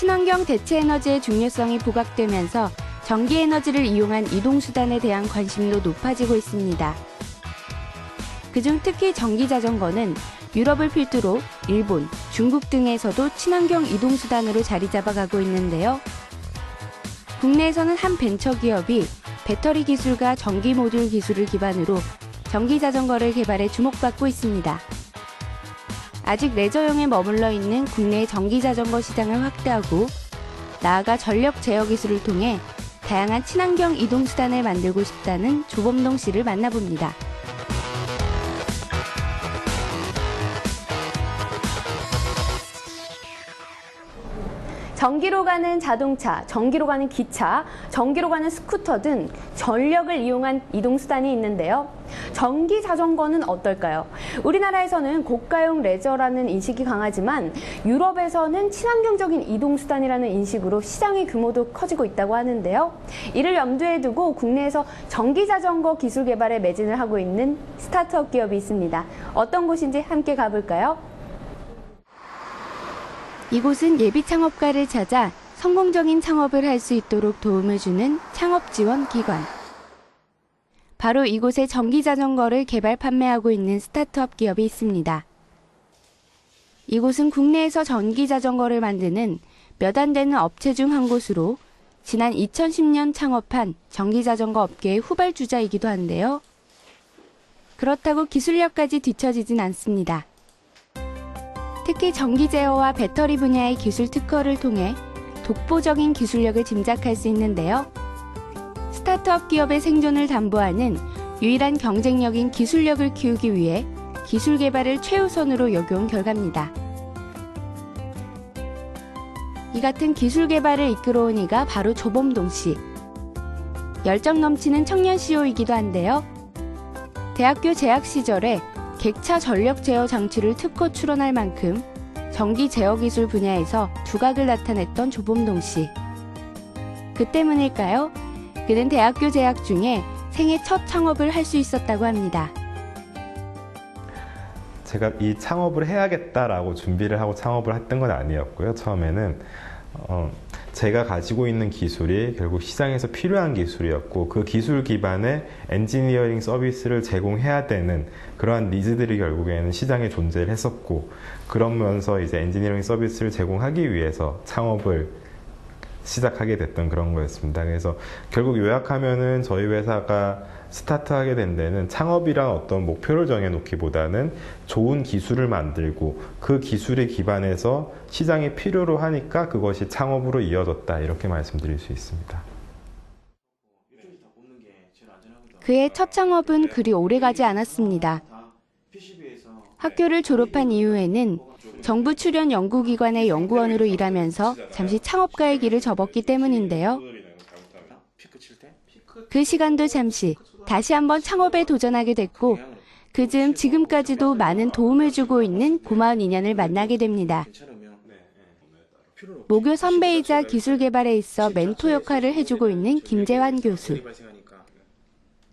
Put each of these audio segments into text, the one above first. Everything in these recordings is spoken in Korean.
친환경 대체 에너지의 중요성이 부각되면서 전기 에너지를 이용한 이동수단에 대한 관심도 높아지고 있습니다. 그중 특히 전기 자전거는 유럽을 필두로 일본, 중국 등에서도 친환경 이동수단으로 자리 잡아가고 있는데요. 국내에서는 한 벤처기업이 배터리 기술과 전기 모듈 기술을 기반으로 전기 자전거를 개발해 주목받고 있습니다. 아직 레저용에 머물러 있는 국내의 전기 자전거 시장을 확대하고 나아가 전력 제어 기술을 통해 다양한 친환경 이동수단을 만들고 싶다는 조범동 씨를 만나봅니다. 전기로 가는 자동차, 전기로 가는 기차, 전기로 가는 스쿠터 등 전력을 이용한 이동수단이 있는데요. 전기 자전거는 어떨까요? 우리나라에서는 고가용 레저라는 인식이 강하지만 유럽에서는 친환경적인 이동수단이라는 인식으로 시장의 규모도 커지고 있다고 하는데요. 이를 염두에 두고 국내에서 전기 자전거 기술 개발에 매진을 하고 있는 스타트업 기업이 있습니다. 어떤 곳인지 함께 가볼까요? 이곳은 예비 창업가를 찾아 성공적인 창업을 할 수 있도록 도움을 주는 창업 지원 기관. 바로 이곳에 전기 자전거를 개발 판매하고 있는 스타트업 기업이 있습니다. 이곳은 국내에서 전기 자전거를 만드는 몇 안 되는 업체 중 한 곳으로 지난 2010년 창업한 전기 자전거 업계의 후발주자이기도 한데요. 그렇다고 기술력까지 뒤처지진 않습니다. 특히 전기 제어와 배터리 분야의 기술 특허를 통해 독보적인 기술력을 짐작할 수 있는데요. 스타트업 기업의 생존을 담보하는 유일한 경쟁력인 기술력을 키우기 위해 기술 개발을 최우선으로 여겨온 결과입니다. 이 같은 기술 개발을 이끌어온 이가 바로 조범동 씨. 열정 넘치는 청년 CEO이기도 한데요. 대학교 재학 시절에 객차 전력 제어 장치를 특허 출원할 만큼 전기 제어 기술 분야에서 두각을 나타냈던 조범동 씨. 그 때문일까요? 그는 대학교 재학 중에 생애 첫 창업을 할 수 있었다고 합니다. 제가 이 창업을 해야겠다라고 준비를 하고 창업을 했던 건 아니었고요. 처음에는 제가 가지고 있는 기술이 결국 시장에서 필요한 기술이었고 그 기술 기반의 엔지니어링 서비스를 제공해야 되는 그러한 니즈들이 결국에는 시장에 존재를 했었고 그러면서 이제 엔지니어링 서비스를 제공하기 위해서 창업을 시작하게 됐던 그런 거였습니다. 그래서 결국 요약하면은 저희 회사가 스타트하게 된 데는 창업이란 어떤 목표를 정해놓기보다는 좋은 기술을 만들고 그 기술에 기반해서 시장이 필요로 하니까 그것이 창업으로 이어졌다 이렇게 말씀드릴 수 있습니다. 그의 첫 창업은 그리 오래가지 않았습니다. 학교를 졸업한 이후에는 정부 출연 연구기관의 연구원으로 일하면서 잠시 창업가의 길을 접었기 때문인데요. 그 시간도 잠시 다시 한번 창업에 도전하게 됐고 그즈음 지금까지도 많은 도움을 주고 있는 고마운 인연을 만나게 됩니다. 모교 선배이자 기술 개발에 있어 멘토 역할을 해주고 있는 김재환 교수.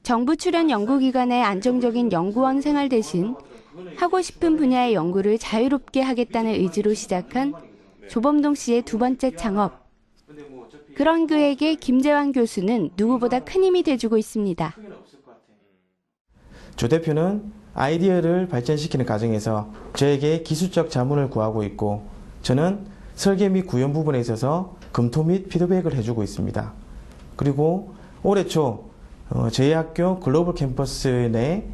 정부 출연 연구기관의 안정적인 연구원 생활 대신 하고 싶은 분야의 연구를 자유롭게 하겠다는 의지로 시작한 조범동 씨의 두 번째 창업. 그런 그에게 김재환 교수는 누구보다 큰 힘이 돼주고 있습니다. 조 대표는 아이디어를 발전시키는 과정에서 저에게 기술적 자문을 구하고 있고 저는 설계 및 구현 부분에 있어서 검토 및 피드백을 해주고 있습니다. 그리고 올해 초 저희 학교 글로벌 캠퍼스 내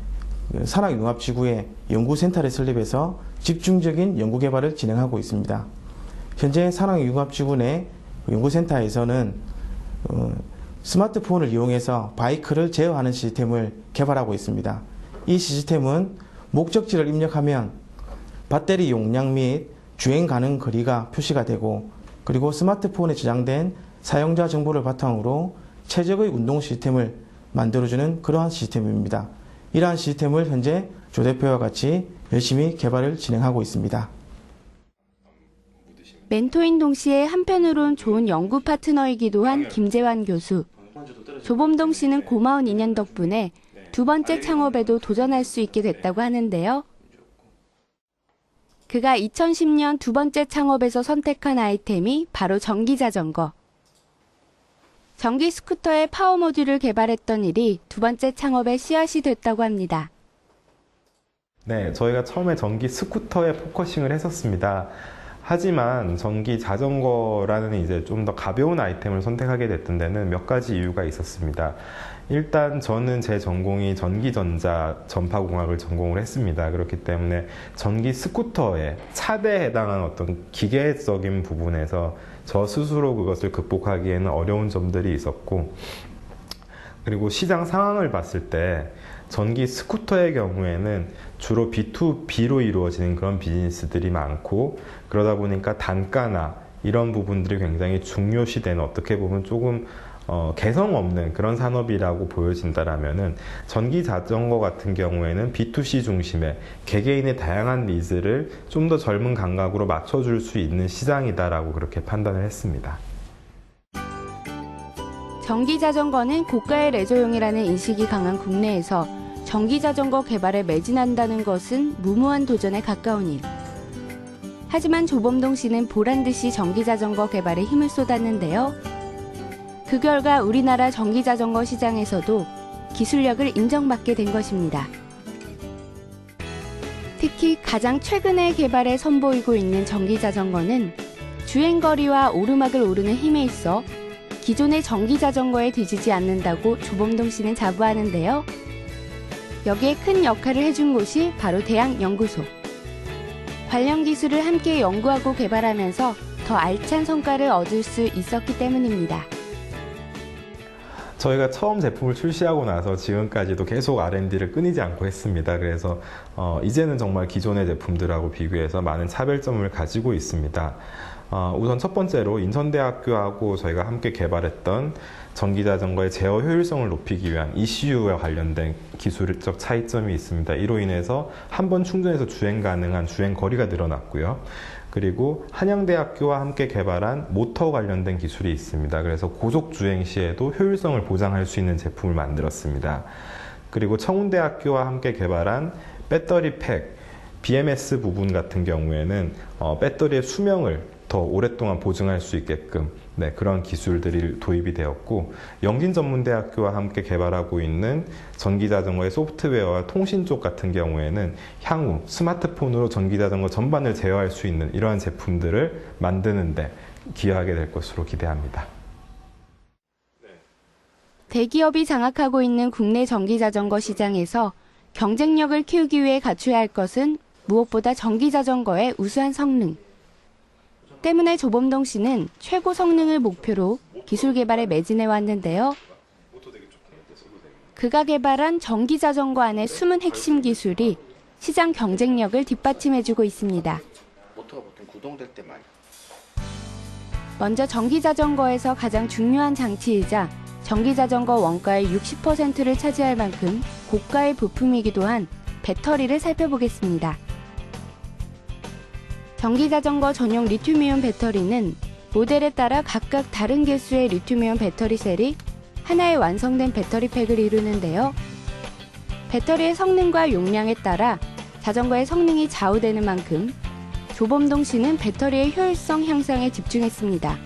산학융합지구에 연구센터를 설립해서 집중적인 연구개발을 진행하고 있습니다. 현재 산학융합지구 내 연구센터에서는 스마트폰을 이용해서 바이크를 제어하는 시스템을 개발하고 있습니다. 이 시스템은 목적지를 입력하면 배터리 용량 및 주행 가능 거리가 표시가 되고 그리고 스마트폰에 저장된 사용자 정보를 바탕으로 최적의 운동 시스템을 만들어주는 그러한 시스템입니다. 이러한 시스템을 현재 조 대표와 같이 열심히 개발을 진행하고 있습니다. 멘토인 동시에 한편으론 좋은 연구 파트너이기도 한 김재환 교수. 조범동 씨는 고마운 인연 덕분에 두 번째 창업에도 도전할 수 있게 됐다고 하는데요. 그가 2010년 두 번째 창업에서 선택한 아이템이 바로 전기자전거. 전기 스쿠터의 파워 모듈을 개발했던 일이 두 번째 창업의 씨앗이 됐다고 합니다. 네, 저희가 처음에 전기 스쿠터에 포커싱을 했었습니다. 하지만 전기 자전거라는 이제 좀 더 가벼운 아이템을 선택하게 됐던 데는 몇 가지 이유가 있었습니다. 일단 저는 제 전공이 전기전자 전파공학을 전공을 했습니다. 그렇기 때문에 전기 스쿠터에 차대에 해당하는 어떤 기계적인 부분에서 저 스스로 그것을 극복하기에는 어려운 점들이 있었고, 그리고 시장 상황을 봤을 때 전기 스쿠터의 경우에는 주로 B2B로 이루어지는 그런 비즈니스들이 많고, 그러다 보니까 단가나 이런 부분들이 굉장히 중요시되는, 어떻게 보면 조금 개성 없는 그런 산업이라고 보여진다라면은, 전기 자전거 같은 경우에는 B2C 중심의 개개인의 다양한 니즈를 좀 더 젊은 감각으로 맞춰줄 수 있는 시장이다라고 그렇게 판단을 했습니다. 전기자전거는 고가의 레저용이라는 인식이 강한 국내에서 전기자전거 개발에 매진한다는 것은 무모한 도전에 가까운 일. 하지만 조범동 씨는 보란듯이 전기자전거 개발에 힘을 쏟았는데요. 그 결과 우리나라 전기자전거 시장에서도 기술력을 인정받게 된 것입니다. 특히 가장 최근에 개발에 선보이고 있는 전기자전거는 주행거리와 오르막을 오르는 힘에 있어 기존의 전기자전거에 뒤지지 않는다고 조범동 씨는 자부하는데요. 여기에 큰 역할을 해준 곳이 바로 대학연구소. 관련 기술을 함께 연구하고 개발하면서 더 알찬 성과를 얻을 수 있었기 때문입니다. 저희가 처음 제품을 출시하고 나서 지금까지도 계속 R&D를 끊이지 않고 했습니다. 그래서 이제는 정말 기존의 제품들하고 비교해서 많은 차별점을 가지고 있습니다. 우선 첫 번째로 인천대학교하고 저희가 함께 개발했던 전기자전거의 제어 효율성을 높이기 위한 ECU와 관련된 기술적 차이점이 있습니다. 이로 인해서 한 번 충전해서 주행 가능한 주행 거리가 늘어났고요. 그리고 한양대학교와 함께 개발한 모터 관련된 기술이 있습니다. 그래서 고속 주행 시에도 효율성을 보장할 수 있는 제품을 만들었습니다. 그리고 청운대학교와 함께 개발한 배터리 팩, BMS 부분 같은 경우에는 배터리의 수명을 더 오랫동안 보증할 수 있게끔 그런 기술들이 도입이 되었고, 영진전문대학교와 함께 개발하고 있는 전기자전거의 소프트웨어와 통신 쪽 같은 경우에는 향후 스마트폰으로 전기자전거 전반을 제어할 수 있는 이러한 제품들을 만드는데 기여하게 될 것으로 기대합니다. 대기업이 장악하고 있는 국내 전기자전거 시장에서 경쟁력을 키우기 위해 갖춰야 할 것은 무엇보다 전기자전거의 우수한 성능. 때문에 조범동 씨는 최고 성능을 목표로 기술 개발에 매진해 왔는데요. 그가 개발한 전기자전거 안의 숨은 핵심 기술이 시장 경쟁력을 뒷받침해주고 있습니다. 모터가 보통 구동될 때 말이야. 먼저 전기자전거에서 가장 중요한 장치이자 전기자전거 원가의 60%를 차지할 만큼 고가의 부품이기도 한 배터리를 살펴보겠습니다. 전기자전거 전용 리튬이온 배터리는 모델에 따라 각각 다른 개수의 리튬이온 배터리 셀이 하나의 완성된 배터리 팩을 이루는데요. 배터리의 성능과 용량에 따라 자전거의 성능이 좌우되는 만큼 조범동 씨는 배터리의 효율성 향상에 집중했습니다.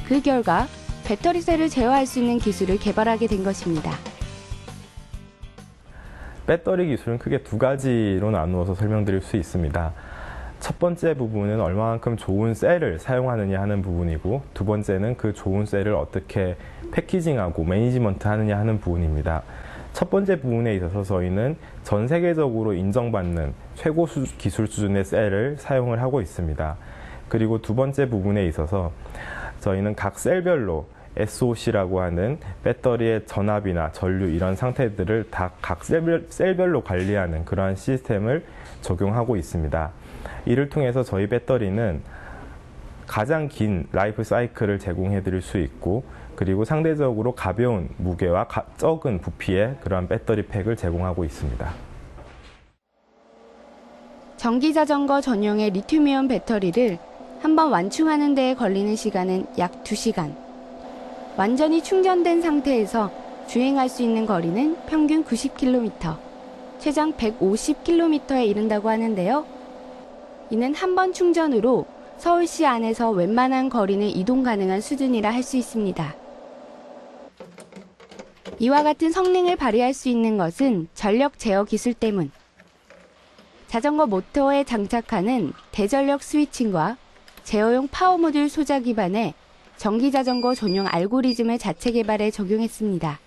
그 결과 배터리 셀을 제어할 수 있는 기술을 개발하게 된 것입니다. 배터리 기술은 크게 두 가지로 나누어서 설명드릴 수 있습니다. 첫 번째 부분은 얼마만큼 좋은 셀을 사용하느냐 하는 부분이고, 두 번째는 그 좋은 셀을 어떻게 패키징하고 매니지먼트 하느냐 하는 부분입니다. 첫 번째 부분에 있어서 저희는 전 세계적으로 인정받는 최고 기술 수준의 셀을 사용을 하고 있습니다. 그리고 두 번째 부분에 있어서 저희는 각 셀별로 SOC라고 하는 배터리의 전압이나 전류 이런 상태들을 다 각 셀별로 관리하는 그러한 시스템을 적용하고 있습니다. 이를 통해서 저희 배터리는 가장 긴 라이프 사이클을 제공해 드릴 수 있고, 그리고 상대적으로 가벼운 무게와 적은 부피의 그러한 배터리 팩을 제공하고 있습니다. 전기자전거 전용의 리튬이온 배터리를 한번 완충하는 데에 걸리는 시간은 약 2시간. 완전히 충전된 상태에서 주행할 수 있는 거리는 평균 90km, 최장 150km에 이른다고 하는데요. 이는 한 번 충전으로 서울시 안에서 웬만한 거리는 이동 가능한 수준이라 할 수 있습니다. 이와 같은 성능을 발휘할 수 있는 것은 전력 제어 기술 때문. 자전거 모터에 장착하는 대전력 스위칭과 제어용 파워 모듈 소자 기반의 전기 자전거 전용 알고리즘을 자체 개발해 적용했습니다.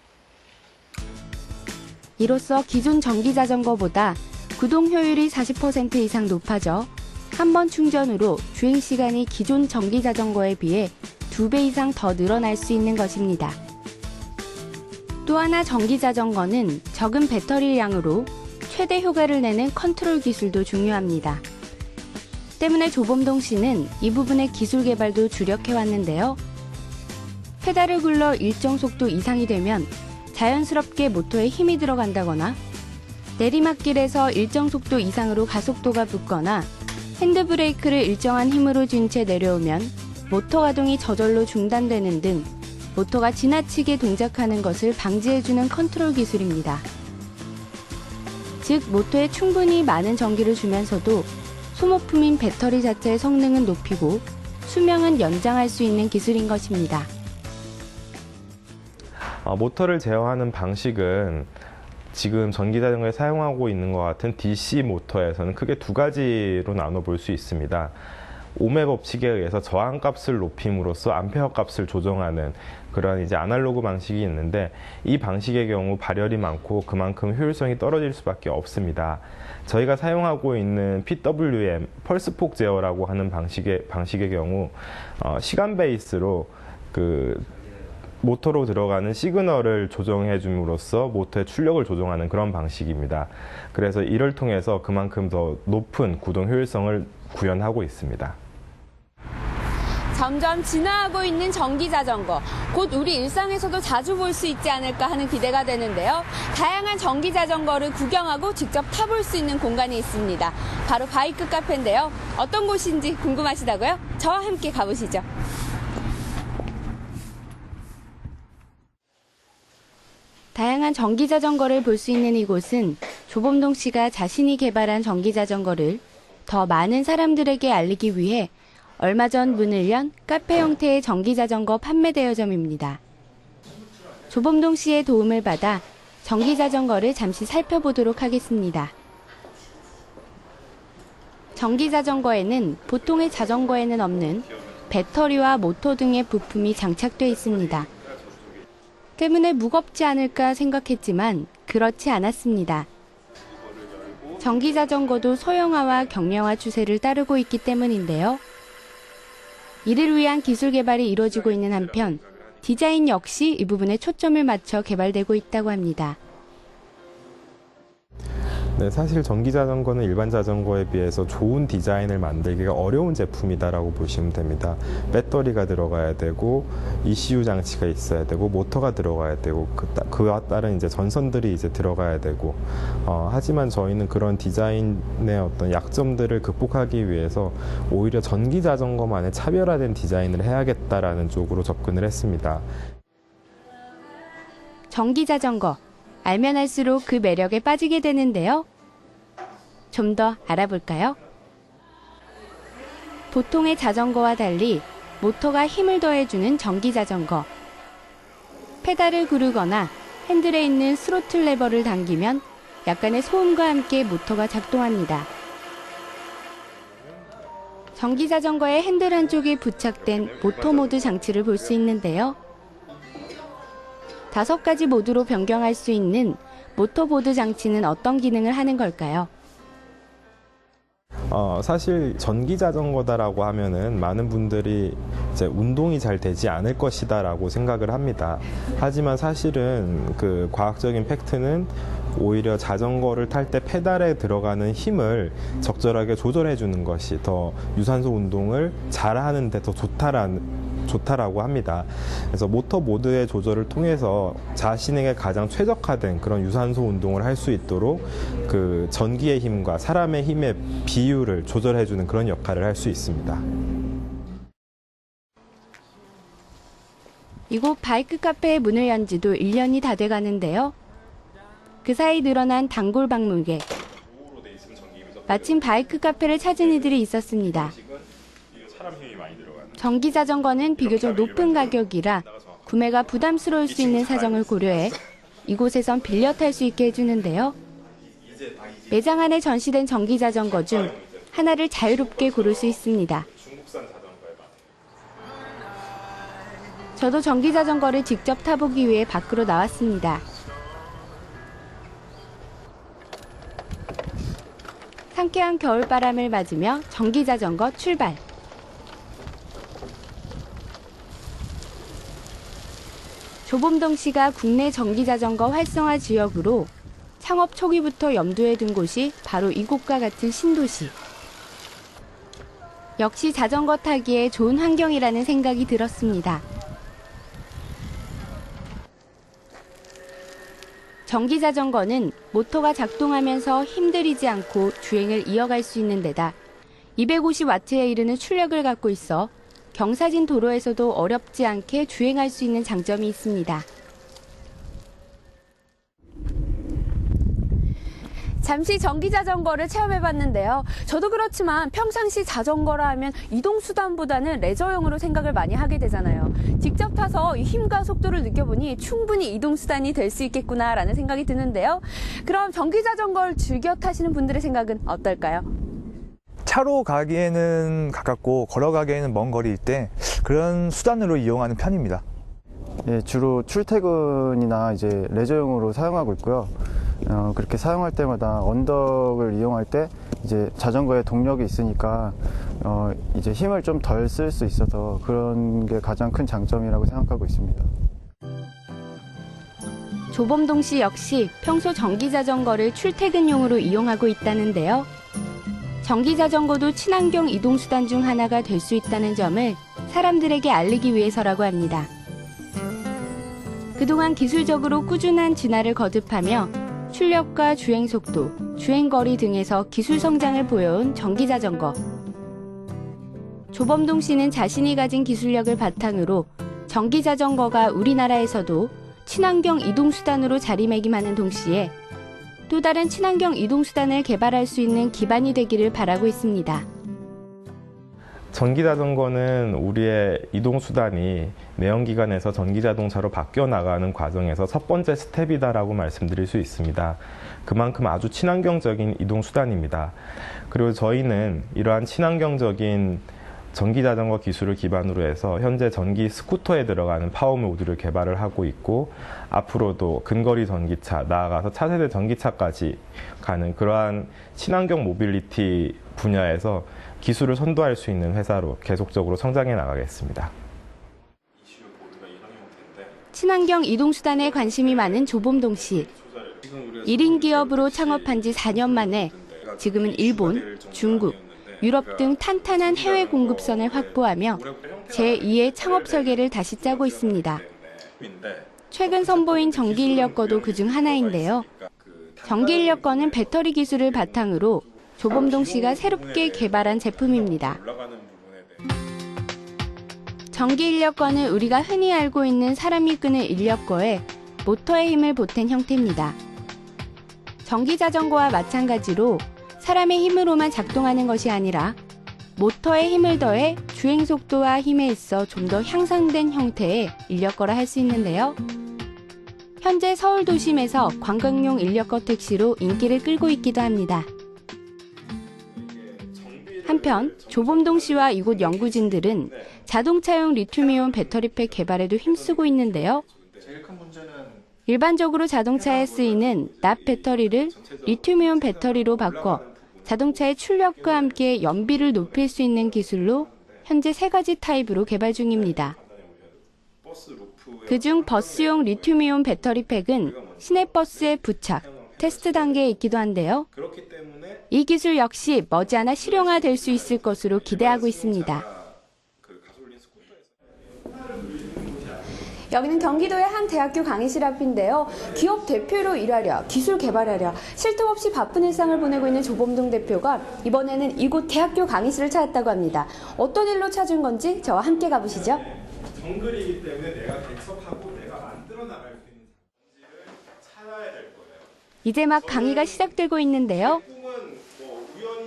이로써 기존 전기 자전거보다 구동 효율이 40% 이상 높아져 한 번 충전으로 주행 시간이 기존 전기 자전거에 비해 2배 이상 더 늘어날 수 있는 것입니다. 또 하나 전기 자전거는 적은 배터리량으로 최대 효과를 내는 컨트롤 기술도 중요합니다. 때문에 조범동 씨는 이 부분의 기술 개발도 주력해왔는데요. 페달을 굴러 일정 속도 이상이 되면 자연스럽게 모터에 힘이 들어간다거나 내리막길에서 일정 속도 이상으로 가속도가 붙거나 핸드브레이크를 일정한 힘으로 준 채 내려오면 모터 가동이 저절로 중단되는 등 모터가 지나치게 동작하는 것을 방지해주는 컨트롤 기술입니다. 즉, 모터에 충분히 많은 전기를 주면서도 소모품인 배터리 자체의 성능은 높이고 수명은 연장할 수 있는 기술인 것입니다. 모터를 제어하는 방식은 지금 전기자전거에 사용하고 있는 것 같은 DC 모터에서는 크게 두 가지로 나눠볼 수 있습니다. 오음의 법칙에 의해서 저항값을 높임으로써 암페어 값을 조정하는 그런 이제 아날로그 방식이 있는데, 이 방식의 경우 발열이 많고 그만큼 효율성이 떨어질 수밖에 없습니다. 저희가 사용하고 있는 PWM, 펄스폭 제어라고 하는 방식의 경우 시간 베이스로 모터로 들어가는 시그널을 조정해 줌으로써 모터의 출력을 조정하는 그런 방식입니다. 그래서 이를 통해서 그만큼 더 높은 구동 효율성을 구현하고 있습니다. 점점 진화하고 있는 전기 자전거, 곧 우리 일상에서도 자주 볼 수 있지 않을까 하는 기대가 되는데요. 다양한 전기 자전거를 구경하고 직접 타볼 수 있는 공간이 있습니다. 바로 바이크 카페인데요. 어떤 곳인지 궁금하시다고요? 저와 함께 가보시죠. 다양한 전기 자전거를 볼 수 있는 이곳은 조범동 씨가 자신이 개발한 전기 자전거를 더 많은 사람들에게 알리기 위해 얼마 전 문을 연 카페 형태의 전기 자전거 판매 대여점입니다. 조범동 씨의 도움을 받아 전기 자전거를 잠시 살펴보도록 하겠습니다. 전기 자전거에는 보통의 자전거에는 없는 배터리와 모터 등의 부품이 장착돼 있습니다. 때문에 무겁지 않을까 생각했지만 그렇지 않았습니다. 전기 자전거도 소형화와 경량화 추세를 따르고 있기 때문인데요. 이를 위한 기술 개발이 이루어지고 있는 한편 디자인 역시 이 부분에 초점을 맞춰 개발되고 있다고 합니다. 네, 사실 전기 자전거는 일반 자전거에 비해서 좋은 디자인을 만들기가 어려운 제품이다라고 보시면 됩니다. 배터리가 들어가야 되고 ECU 장치가 있어야 되고 모터가 들어가야 되고 그와 따른 이제 전선들이 이제 들어가야 되고 하지만 저희는 그런 디자인의 어떤 약점들을 극복하기 위해서 오히려 전기 자전거만의 차별화된 디자인을 해야겠다라는 쪽으로 접근을 했습니다. 전기 자전거. 알면 알수록 그 매력에 빠지게 되는데요. 좀 더 알아볼까요? 보통의 자전거와 달리 모터가 힘을 더해주는 전기 자전거. 페달을 구르거나 핸들에 있는 스로틀 레버를 당기면 약간의 소음과 함께 모터가 작동합니다. 전기 자전거의 핸들 한쪽에 부착된 모터 모드 장치를 볼 수 있는데요. 5가지 모드로 변경할 수 있는 모터보드 장치는 어떤 기능을 하는 걸까요? 사실 전기 자전거다라고 하면은 많은 분들이 이제 운동이 잘 되지 않을 것이다라고 생각을 합니다. 하지만 사실은 그 과학적인 팩트는 오히려 자전거를 탈 때 페달에 들어가는 힘을 적절하게 조절해 주는 것이 더 유산소 운동을 잘하는 데 더 좋다라고 합니다. 그래서 모터 모드의 조절을 통해서 자신에게 가장 최적화된 그런 유산소 운동을 할 수 있도록 그 전기의 힘과 사람의 힘의 비율을 조절해 주는 그런 역할을 할 수 있습니다. 이곳 바이크 카페의 문을 연 지도 1년이 다 돼가는데요. 그 사이 늘어난 단골 방문객. 마침 바이크 카페를 찾은 이들이 있었습니다. 전기 자전거는 비교적 높은 가격이라 구매가 부담스러울 수 있는 사정을 고려해 이곳에선 빌려 탈 수 있게 해주는데요. 매장 안에 전시된 전기 자전거 중 하나를 자유롭게 고를 수 있습니다. 저도 전기 자전거를 직접 타보기 위해 밖으로 나왔습니다. 상쾌한 겨울바람을 맞으며 전기 자전거 출발. 조범동시가 국내 전기 자전거 활성화 지역으로 창업 초기부터 염두에 둔 곳이 바로 이곳과 같은 신도시. 역시 자전거 타기에 좋은 환경이라는 생각이 들었습니다. 전기 자전거는 모터가 작동하면서 힘들이지 않고 주행을 이어갈 수 있는 데다 250W에 이르는 출력을 갖고 있어 경사진 도로에서도 어렵지 않게 주행할 수 있는 장점이 있습니다. 잠시 전기 자전거를 체험해봤는데요. 저도 그렇지만 평상시 자전거라 하면 이동수단보다는 레저용으로 생각을 많이 하게 되잖아요. 직접 타서 이 힘과 속도를 느껴보니 충분히 이동수단이 될 수 있겠구나라는 생각이 드는데요. 그럼 전기 자전거를 즐겨 타시는 분들의 생각은 어떨까요? 차로 가기에는 가깝고 걸어가기에는 먼 거리일 때 그런 수단으로 이용하는 편입니다. 예, 주로 출퇴근이나 이제 레저용으로 사용하고 있고요. 그렇게 사용할 때마다 언덕을 이용할 때 이제 자전거에 동력이 있으니까 이제 힘을 좀 덜 쓸 수 있어서 그런 게 가장 큰 장점이라고 생각하고 있습니다. 조범동 씨 역시 평소 전기 자전거를 출퇴근용으로 이용하고 있다는데요. 전기 자전거도 친환경 이동수단 중 하나가 될 수 있다는 점을 사람들에게 알리기 위해서라고 합니다. 그동안 기술적으로 꾸준한 진화를 거듭하며 출력과 주행 속도, 주행 거리 등에서 기술 성장을 보여온 전기 자전거. 조범동 씨는 자신이 가진 기술력을 바탕으로 전기 자전거가 우리나라에서도 친환경 이동수단으로 자리매김하는 동시에 또 다른 친환경 이동수단을 개발할 수 있는 기반이 되기를 바라고 있습니다. 전기 자전거는 우리의 이동수단이 내연기관에서 전기자동차로 바뀌어 나가는 과정에서 첫 번째 스텝이다라고 말씀드릴 수 있습니다. 그만큼 아주 친환경적인 이동수단입니다. 그리고 저희는 이러한 친환경적인 전기자전거 기술을 기반으로 해서 현재 전기 스쿠터에 들어가는 파워모듈을 개발을 하고 있고 앞으로도 근거리 전기차, 나아가서 차세대 전기차까지 가는 그러한 친환경 모빌리티 분야에서 기술을 선도할 수 있는 회사로 계속적으로 성장해 나가겠습니다. 친환경 이동수단에 관심이 많은 조범동 씨. 1인 기업으로 창업한 지 4년 만에 지금은 일본, 중국, 유럽 등 탄탄한 해외 공급선을 확보하며 제2의 창업 설계를 다시 짜고 있습니다. 최근 선보인 전기 인력거도 그중 하나인데요. 전기 인력거는 배터리 기술을 바탕으로 조범동 씨가 새롭게 개발한 제품입니다. 전기 인력거는 우리가 흔히 알고 있는 사람이 끄는 인력거에 모터의 힘을 보탠 형태입니다. 전기 자전거와 마찬가지로 사람의 힘으로만 작동하는 것이 아니라 모터에 힘을 더해 주행 속도와 힘에 있어 좀 더 향상된 형태의 인력거라 할 수 있는데요. 현재 서울 도심에서 관광용 인력거 택시로 인기를 끌고 있기도 합니다. 한편 조범동 씨와 이곳 연구진들은 자동차용 리튬이온 배터리팩 개발에도 힘쓰고 있는데요. 일반적으로 자동차에 쓰이는 납 배터리를 리튬이온 배터리로 바꿔 자동차의 출력과 함께 연비를 높일 수 있는 기술로 현재 3가지 타입으로 개발 중입니다. 그중 버스용 리튬이온 배터리팩은 시내버스에 부착, 테스트 단계에 있기도 한데요. 이 기술 역시 머지않아 실용화될 수 있을 것으로 기대하고 있습니다. 여기는 경기도의 한 대학교 강의실 앞인데요. 기업 대표로 일하랴, 기술 개발하랴, 쉴 틈 없이 바쁜 일상을 보내고 있는 조범동 대표가 이번에는 이곳 대학교 강의실을 찾았다고 합니다. 어떤 일로 찾은 건지 저와 함께 가보시죠. 정글이기 때문에 내가 개척하고 내가 만들어 나갈 수 있는 장치를 찾아야 될 거예요. 이제 막 강의가 시작되고 있는데요. 꿈은 뭐 우연히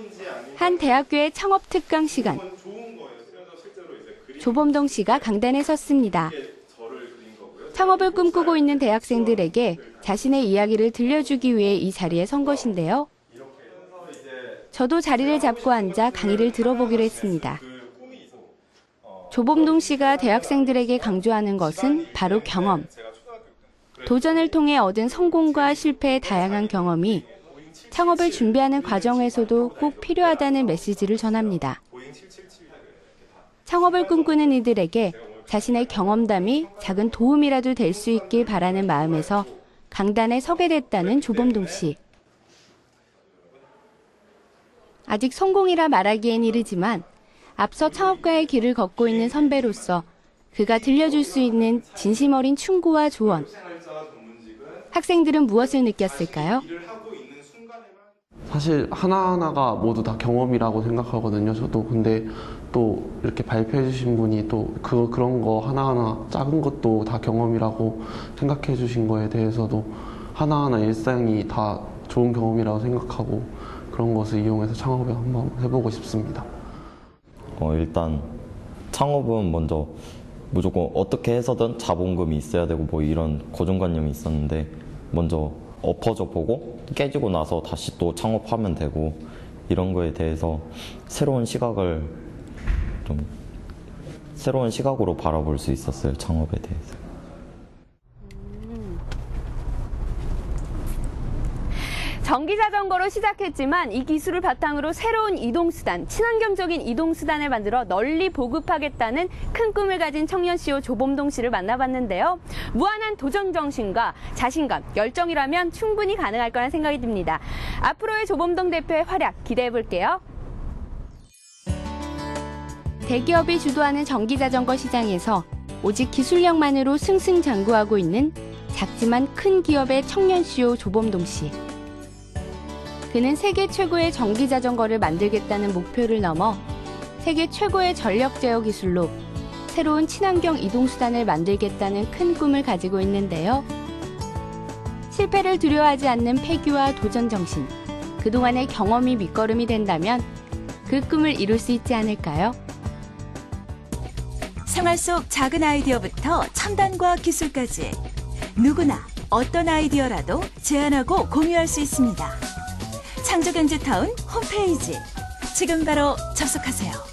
한 대학교의 창업 특강 시간. 조범동 씨가 강단에 섰습니다. 창업을 꿈꾸고 있는 대학생들에게 자신의 이야기를 들려주기 위해 이 자리에 선 것인데요. 저도 자리를 잡고 앉아 강의를 들어보기로 했습니다. 조범동 씨가 대학생들에게 강조하는 것은 바로 경험. 도전을 통해 얻은 성공과 실패의 다양한 경험이 창업을 준비하는 과정에서도 꼭 필요하다는 메시지를 전합니다. 창업을 꿈꾸는 이들에게 자신의 경험담이 작은 도움이라도 될 수 있길 바라는 마음에서 강단에 서게 됐다는 조범동 씨. 아직 성공이라 말하기엔 이르지만 앞서 창업가의 길을 걷고 있는 선배로서 그가 들려줄 수 있는 진심 어린 충고와 조언. 학생들은 무엇을 느꼈을까요? 사실 하나하나가 모두 다 경험이라고 생각하거든요. 저도. 근데 또 이렇게 발표해 주신 분이 또 그런 거 하나하나 작은 것도 다 경험이라고 생각해 주신 거에 대해서도 하나하나 일상이 다 좋은 경험이라고 생각하고 그런 것을 이용해서 창업을 한번 해보고 싶습니다. 일단 창업은 먼저 무조건 어떻게 해서든 자본금이 있어야 되고 뭐 이런 고정관념이 있었는데 먼저 엎어져 보고 깨지고 나서 다시 또 창업하면 되고 이런 거에 대해서 새로운 시각으로 바라볼 수 있었어요. 창업에 대해서. 전기자전거로 시작했지만 이 기술을 바탕으로 새로운 이동수단, 친환경적인 이동수단을 만들어 널리 보급하겠다는 큰 꿈을 가진 청년 CEO 조범동 씨를 만나봤는데요. 무한한 도전 정신과 자신감, 열정이라면 충분히 가능할 거란 생각이 듭니다. 앞으로의 조범동 대표의 활약 기대해볼게요. 대기업이 주도하는 전기자전거 시장에서 오직 기술력만으로 승승장구하고 있는 작지만 큰 기업의 청년 CEO 조범동 씨. 그는 세계 최고의 전기자전거를 만들겠다는 목표를 넘어 세계 최고의 전력 제어 기술로 새로운 친환경 이동수단을 만들겠다는 큰 꿈을 가지고 있는데요. 실패를 두려워하지 않는 패기와 도전 정신, 그동안의 경험이 밑거름이 된다면 그 꿈을 이룰 수 있지 않을까요? 생활 속 작은 아이디어부터 첨단과 기술까지 누구나 어떤 아이디어라도 제안하고 공유할 수 있습니다. 창조경제타운 홈페이지 지금 바로 접속하세요.